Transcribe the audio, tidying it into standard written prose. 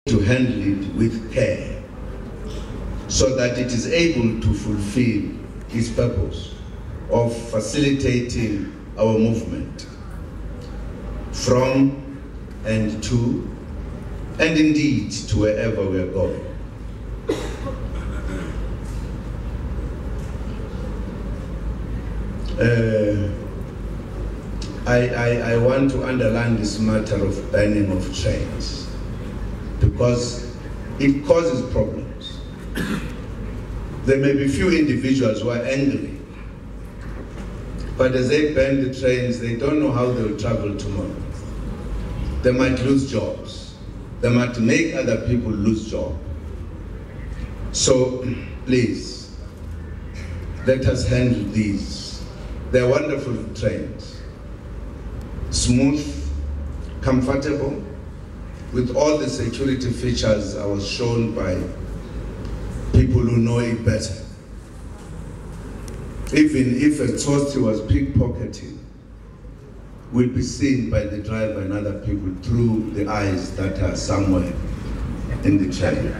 to handle it with care so that it is able to fulfill its purpose of facilitating our movement from and to, and indeed to wherever we are going. I want to underline this matter of banning of trains because it causes problems. There may be few individuals who are angry, but as they ban the trains, they don't know how they will travel tomorrow. They might lose jobs. They might make other people lose jobs. So please, let us handle these. They're wonderful trains. Smooth, comfortable, with all the security features I was shown by people who know it better. Even if a toasty was pickpocketing, will be seen by the driver and other people through the eyes that are somewhere in the train.